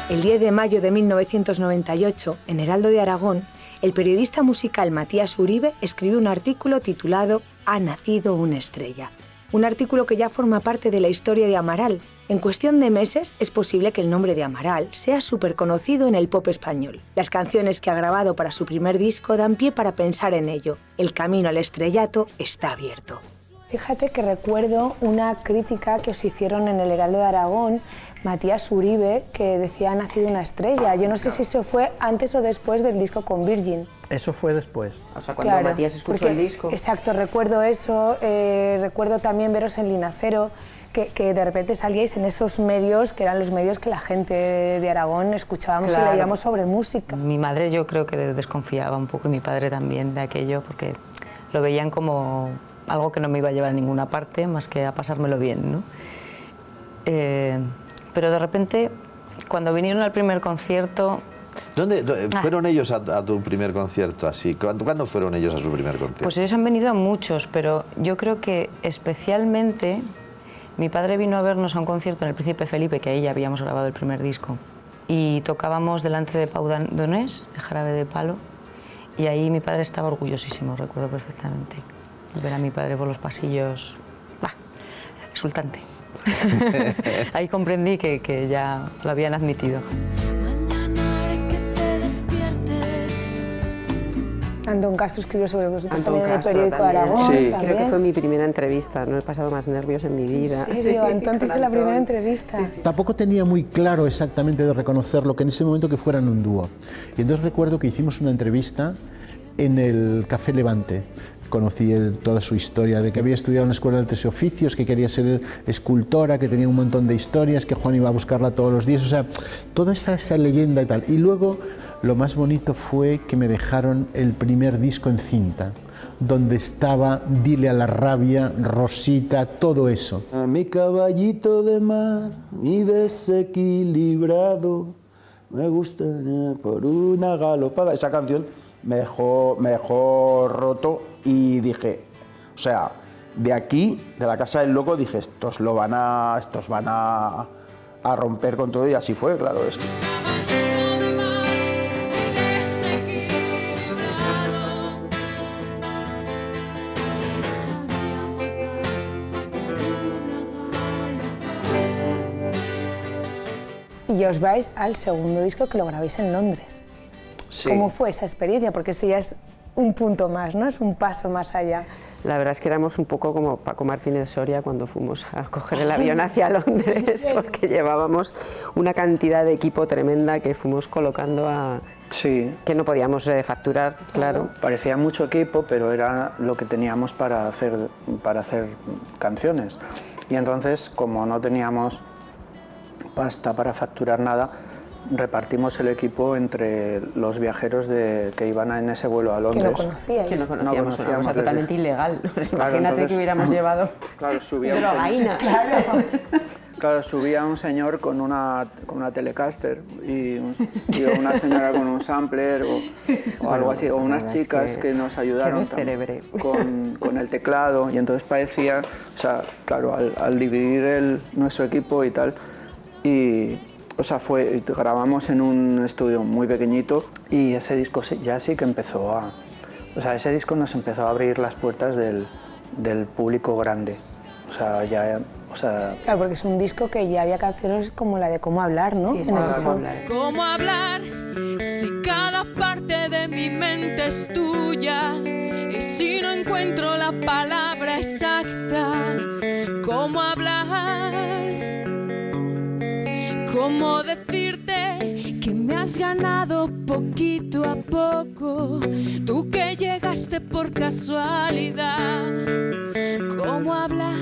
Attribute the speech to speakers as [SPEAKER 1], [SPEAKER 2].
[SPEAKER 1] El 10 de mayo de 1998, en Heraldo de Aragón, el periodista musical Matías Uribe escribió un artículo titulado «Ha nacido una estrella». Un artículo que ya forma parte de la historia de Amaral. En cuestión de meses es posible que el nombre de Amaral sea súper conocido en el pop español. Las canciones que ha grabado para su primer disco dan pie para pensar en ello. El camino al estrellato está abierto. Fíjate que recuerdo una crítica que os hicieron en el Heraldo de Aragón, Matías Uribe, que decía «Ha nacido una estrella». Yo no sé si eso fue antes o después del disco con Virgin.
[SPEAKER 2] Eso fue después.
[SPEAKER 3] O sea, cuando Matías escuchó el disco.
[SPEAKER 1] Exacto, recuerdo eso. Recuerdo también veros en Linacero, que de repente salíais en esos medios, que eran los medios que la gente de Aragón escuchábamos y leíamos sobre música.
[SPEAKER 4] Mi madre yo creo que desconfiaba un poco, y mi padre también, de aquello, porque lo veían como algo que no me iba a llevar a ninguna parte, más que a pasármelo bien, ¿no? Pero de repente, cuando vinieron al primer concierto...
[SPEAKER 5] ¿Dónde fueron ellos a tu primer concierto así? ¿Cuándo fueron ellos a su primer concierto?
[SPEAKER 4] Pues ellos han venido a muchos, pero yo creo que especialmente mi padre vino a vernos a un concierto en el Príncipe Felipe, que ahí ya habíamos grabado el primer disco, y tocábamos delante de Pau Donés, de Jarabe de Palo, y ahí mi padre estaba orgullosísimo, recuerdo perfectamente. Ver a mi padre por los pasillos, exultante. Ahí comprendí que ya lo habían admitido.
[SPEAKER 1] Antón Castro escribió sobre vosotros
[SPEAKER 3] Antón
[SPEAKER 1] también en el
[SPEAKER 3] Castro
[SPEAKER 1] periódico de
[SPEAKER 3] también.
[SPEAKER 1] Aragón.
[SPEAKER 3] Sí.
[SPEAKER 1] También.
[SPEAKER 3] Creo que fue mi primera entrevista, no he pasado más nervios en mi vida.
[SPEAKER 1] Sí, Antón te hizo la primera entrevista.
[SPEAKER 3] Sí.
[SPEAKER 6] Tampoco tenía muy claro exactamente de reconocerlo, que en ese momento que fueran un dúo. Y entonces recuerdo que hicimos una entrevista en el Café Levante. Conocí toda su historia, de que había estudiado en la Escuela de Artes y Oficios, que quería ser escultora, que tenía un montón de historias, que Juan iba a buscarla todos los días, o sea, toda esa leyenda y tal. Y luego, lo más bonito fue que me dejaron el primer disco en cinta, donde estaba Dile a la rabia, Rosita, todo eso.
[SPEAKER 7] A mi caballito de mar, mi desequilibrado, me gusta por una galopada. Esa canción me dejó roto y dije, o sea, de aquí, de la Casa del Loco, dije, estos van a romper con todo, y así fue, claro. Es que...
[SPEAKER 1] Y os vais al segundo disco, que lo grabáis en Londres.
[SPEAKER 7] Sí.
[SPEAKER 1] ¿Cómo fue esa experiencia? Porque eso ya es un punto más, ¿no? Es un paso más allá.
[SPEAKER 3] La verdad es que éramos un poco como Paco Martínez Soria cuando fuimos a coger el avión hacia Londres, porque llevábamos una cantidad de equipo tremenda que fuimos colocando que no podíamos facturar, claro.
[SPEAKER 2] Parecía mucho equipo, pero era lo que teníamos para hacer canciones. Y entonces, como no teníamos pasta para facturar nada, repartimos el equipo entre los viajeros que iban en ese vuelo a Londres.
[SPEAKER 1] Que
[SPEAKER 3] no conocíamos, una cosa totalmente ilegal. Pues
[SPEAKER 2] claro,
[SPEAKER 3] imagínate
[SPEAKER 2] entonces,
[SPEAKER 3] que hubiéramos llevado drogaína.
[SPEAKER 2] Claro, subía un señor con una Telecaster y una señora con un sampler o algo así, o unas chicas que nos ayudaron con el teclado, y entonces parecía, o sea, claro, al dividir nuestro equipo y tal, o sea, grabamos en un estudio muy pequeñito, y ese disco ya sí que empezó o sea, ese disco nos empezó a abrir las puertas del público grande. O sea,
[SPEAKER 1] claro, porque es un disco que ya había canciones como la de Cómo hablar, ¿no?
[SPEAKER 3] Sí,
[SPEAKER 8] ¿Cómo hablar si cada parte de mi mente es tuya? Y si no encuentro la palabra exacta, ¿cómo hablar? ¿Cómo decirte que me has ganado poquito a poco? Tú que llegaste por casualidad. ¿Cómo hablar?